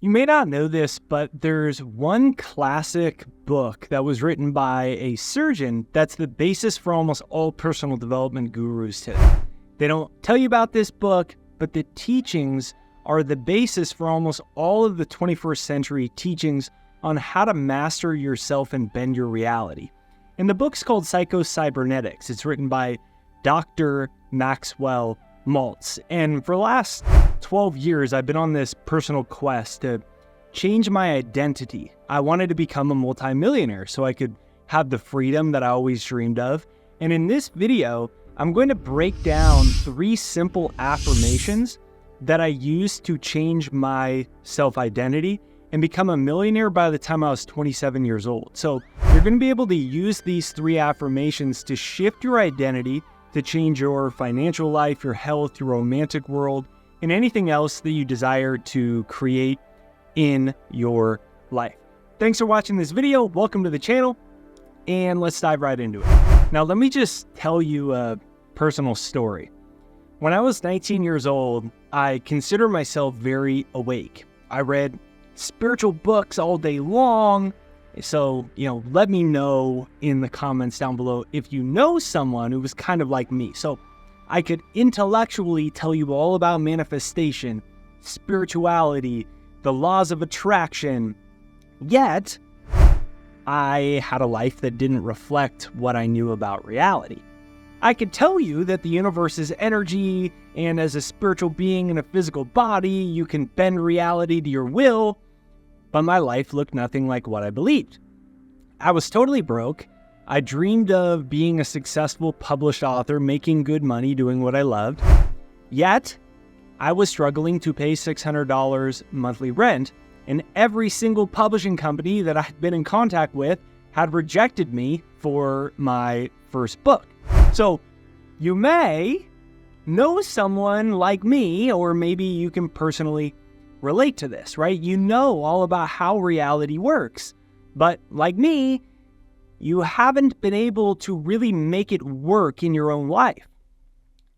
You may not know this, but there's one classic book that was written by a surgeon that's the basis for almost all personal development gurus today. They don't tell you about this book, but the teachings are the basis for almost all of the 21st century teachings on how to master yourself and bend your reality. And the book's called Cybernetics. It's written by Dr. Maxwell Maltz. And for the last 12 years, I've been on this personal quest to change my identity. I wanted to become a multimillionaire so I could have the freedom that I always dreamed of. And in this video, I'm going to break down 3 simple affirmations that I used to change my self-identity and become a millionaire by the time I was 27 years old. So you're going to be able to use these 3 affirmations to shift your identity, to change your financial life, your health, your romantic world, and anything else that you desire to create in your life. Thanks for watching this video. Welcome to the channel, and let's dive right into it. Now, let me just tell you a personal story. When I was 19 years old, I consider myself very awake. I read spiritual books all day long. So, let me know in the comments down below if you know someone who was kind of like me. So I could intellectually tell you all about manifestation, spirituality, the laws of attraction, yet I had a life that didn't reflect what I knew about reality. I could tell you that the universe is energy, and as a spiritual being in a physical body, you can bend reality to your will, but my life looked nothing like what I believed. I was totally broke. I dreamed of being a successful published author, making good money, doing what I loved. Yet, I was struggling to pay $600 monthly rent, and every single publishing company that I had been in contact with had rejected me for my first book. So, you may know someone like me, or maybe you can personally relate to this, right? You know all about how reality works, but like me, you haven't been able to really make it work in your own life.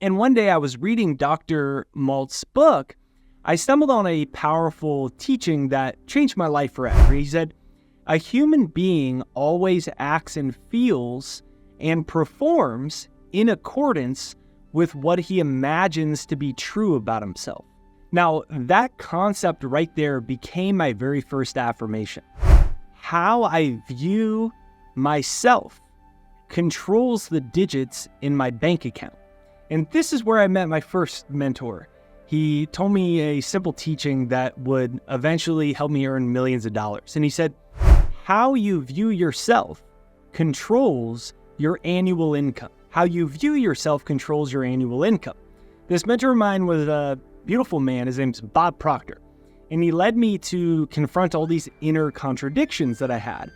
And one day I was reading Dr. Maltz's book. I stumbled on a powerful teaching that changed my life forever. He said, a human being always acts and feels and performs in accordance with what he imagines to be true about himself. Now, that concept right there became my very first affirmation. How I view myself controls the digits in my bank account. And this is where I met my first mentor. He told me a simple teaching that would eventually help me earn millions of dollars. And he said, how you view yourself controls your annual income. How you view yourself controls your annual income. This mentor of mine was a beautiful man. His name's Bob Proctor. And he led me to confront all these inner contradictions that I had.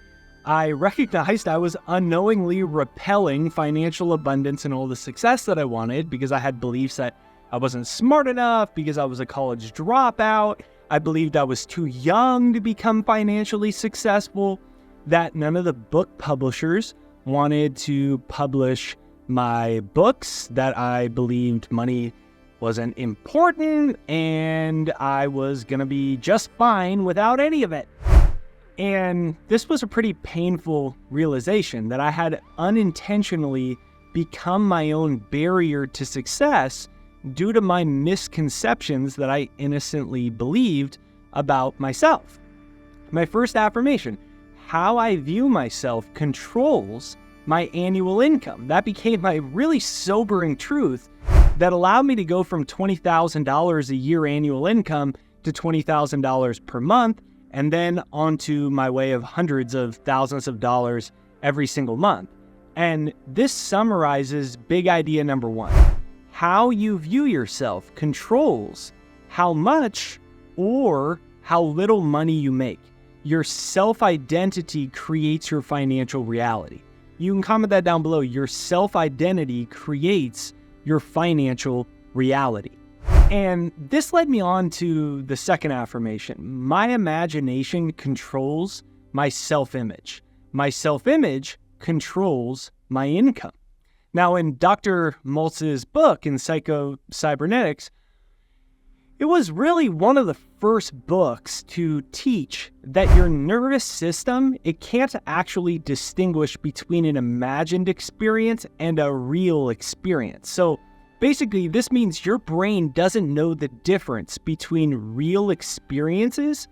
I recognized I was unknowingly repelling financial abundance and all the success that I wanted because I had beliefs that I wasn't smart enough, because I was a college dropout. I believed I was too young to become financially successful, that none of the book publishers wanted to publish my books, that I believed money wasn't important, and I was gonna be just fine without any of it. And this was a pretty painful realization that I had unintentionally become my own barrier to success due to my misconceptions that I innocently believed about myself. My first affirmation, how I view myself controls my annual income. That became my really sobering truth that allowed me to go from $20,000 a year annual income to $20,000 per month, and then onto my way of hundreds of thousands of dollars every single month. And this summarizes big idea number 1. How you view yourself controls how much or how little money you make. Your self-identity creates your financial reality. You can comment that down below. Your self-identity creates your financial reality. And this led me on to the second affirmation. My imagination controls my self-image. My self-image controls my income. Now, in Dr. Maltz's book, in Cybernetics, It was really one of the first books to teach that your nervous system, it can't actually distinguish between an imagined experience and a real experience. So basically, this means your brain doesn't know the difference between real experiences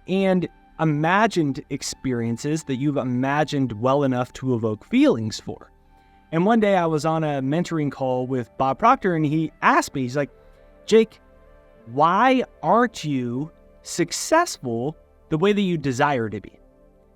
and imagined experiences that you've imagined well enough to evoke feelings for. And one day I was on a mentoring call with Bob Proctor, and he asked me, he's like, Jake, why aren't you successful the way that you desire to be?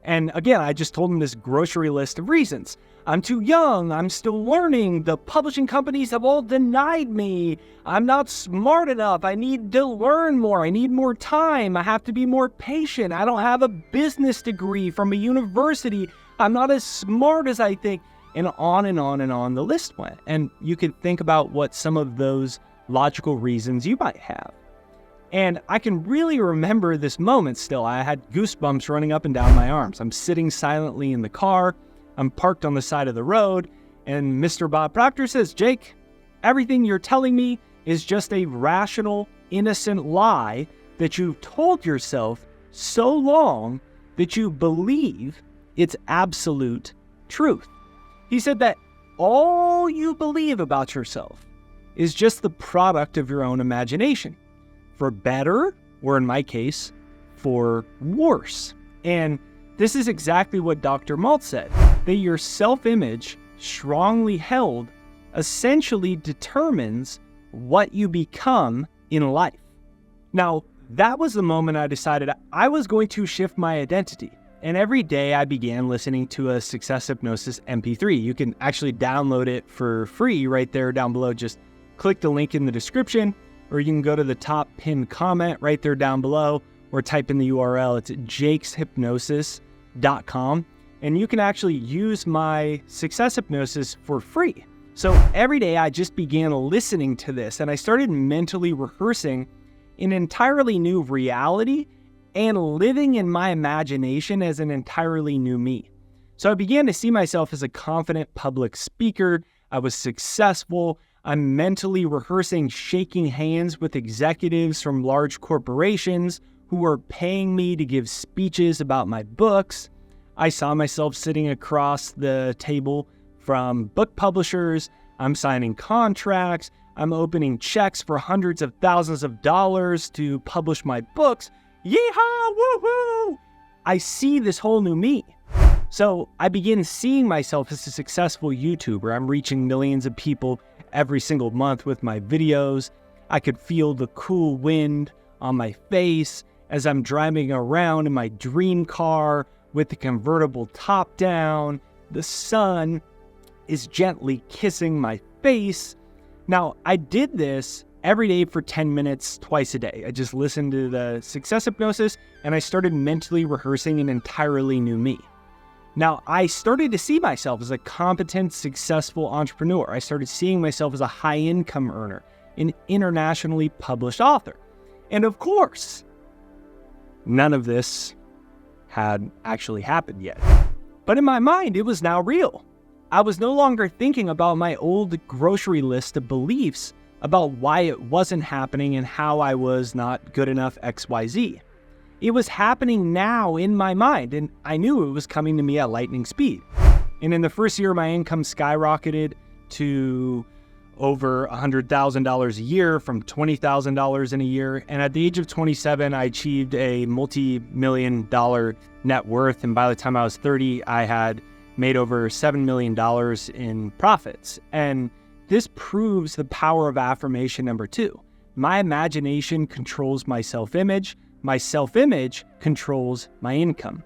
And again, I just told him this grocery list of reasons. I'm too young. I'm still learning. The publishing companies have all denied me. I'm not smart enough. I need to learn more. I need more time. I have to be more patient. I don't have a business degree from a university. I'm not as smart as I think. And on and on and on the list went. And you could think about what some of those logical reasons you might have. And I can really remember this moment still. I had goosebumps running up and down my arms. I'm sitting silently in the car. I'm parked on the side of the road. And Mr. Bob Proctor says, Jake, everything you're telling me is just a rational, innocent lie that you've told yourself so long that you believe it's absolute truth. He said that all you believe about yourself is just the product of your own imagination, for better, or in my case, for worse. And this is exactly what Dr. Maltz said, that your self-image, strongly held, essentially determines what you become in life. Now, that was the moment I decided I was going to shift my identity. And every day I began listening to a Success Hypnosis MP3. You can actually download it for free right there down below. Just click the link in the description, or you can go to the top pinned comment right there down below, or type in the URL. It's jakeshypnosis.com. And you can actually use my Success Hypnosis for free. So every day I just began listening to this, and I started mentally rehearsing an entirely new reality and living in my imagination as an entirely new me. So I began to see myself as a confident public speaker. I was successful. I'm mentally rehearsing shaking hands with executives from large corporations who are paying me to give speeches about my books. I saw myself sitting across the table from book publishers. I'm signing contracts. I'm opening checks for hundreds of thousands of dollars to publish my books. Yeehaw, woohoo! I see this whole new me. So I begin seeing myself as a successful YouTuber. I'm reaching millions of people every single month with my videos. I could feel the cool wind on my face as I'm driving around in my dream car with the convertible top down. The sun is gently kissing my face. Now, I did this every day for 10 minutes, twice a day. I just listened to the Success Hypnosis, and I started mentally rehearsing an entirely new me. Now, I started to see myself as a competent, successful entrepreneur. I started seeing myself as a high-income earner, an internationally published author. And of course, none of this had actually happened yet. But in my mind, it was now real. I was no longer thinking about my old grocery list of beliefs about why it wasn't happening and how I was not good enough XYZ. It was happening now in my mind, and I knew it was coming to me at lightning speed. And in the first year, my income skyrocketed to over $100,000 a year from $20,000 in a year. And at the age of 27, I achieved a multi-million-dollar net worth. And by the time I was 30, I had made over $7 million in profits. And this proves the power of affirmation number 2. My imagination controls my self-image. My self-image controls my income.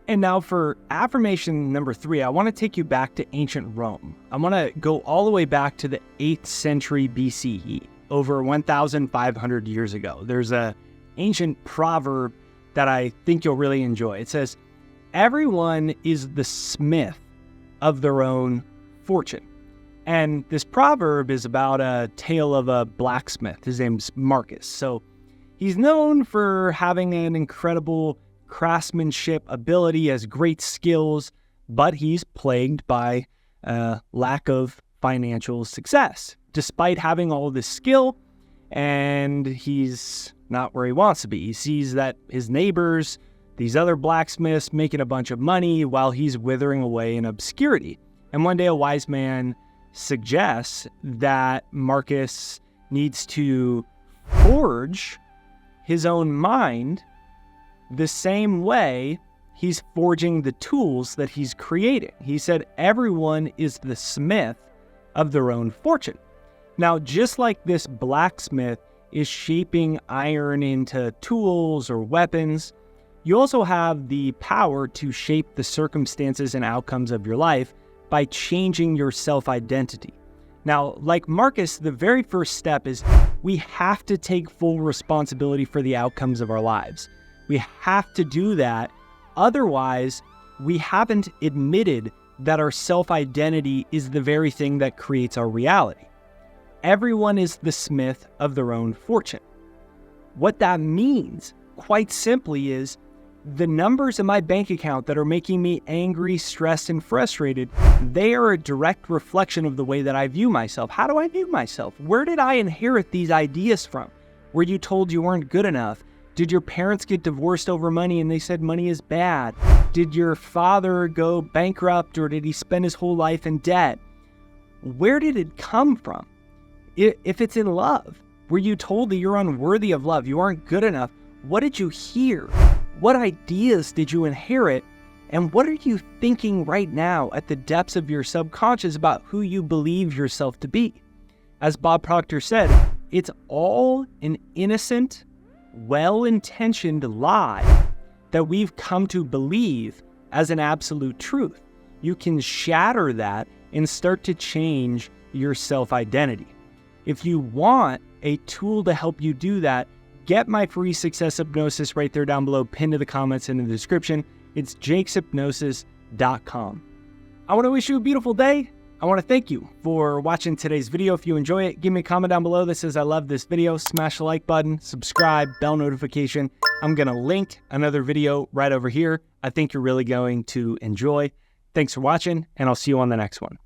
And now for affirmation number 3, I want to take you back to ancient Rome. I want to go all the way back to the 8th century BCE, over 1,500 years ago. There's an ancient proverb that I think you'll really enjoy. It says, everyone is the smith of their own fortune. And this proverb is about a tale of a blacksmith. His name's Marcus. So he's known for having an incredible craftsmanship ability, has great skills, but he's plagued by a lack of financial success. Despite having all this skill and he's not where he wants to be. He sees that his neighbors, these other blacksmiths, making a bunch of money while he's withering away in obscurity. And one day a wise man suggests that Marcus needs to forge his own mind the same way he's forging the tools that he's creating. He said everyone is the smith of their own fortune. Now, just like this blacksmith is shaping iron into tools or weapons, you also have the power to shape the circumstances and outcomes of your life by changing your self-identity. Now, like Marcus, the very first step is we have to take full responsibility for the outcomes of our lives. We have to do that. Otherwise, we haven't admitted that our self-identity is the very thing that creates our reality. Everyone is the smith of their own fortune. What that means, quite simply, is the numbers in my bank account that are making me angry, stressed, and frustrated, they are a direct reflection of the way that I view myself. How do I view myself? Where did I inherit these ideas from? Were you told you weren't good enough? Did your parents get divorced over money and they said money is bad? Did your father go bankrupt, or did he spend his whole life in debt? Where did it come from? If it's in love, were you told that you're unworthy of love? You aren't good enough? What did you hear? What ideas did you inherit? And what are you thinking right now at the depths of your subconscious about who you believe yourself to be? As Bob Proctor said, it's all an innocent, well-intentioned lie that we've come to believe as an absolute truth. You can shatter that and start to change your self-identity. If you want a tool to help you do that, get my free success hypnosis right there down below, pinned to the comments and in the description. It's jakeshypnosis.com. I want to wish you a beautiful day. I want to thank you for watching today's video. If you enjoy it, give me a comment down below that says I love this video. Smash the like button, subscribe, bell notification. I'm going to link another video right over here. I think you're really going to enjoy. Thanks for watching, and I'll see you on the next one.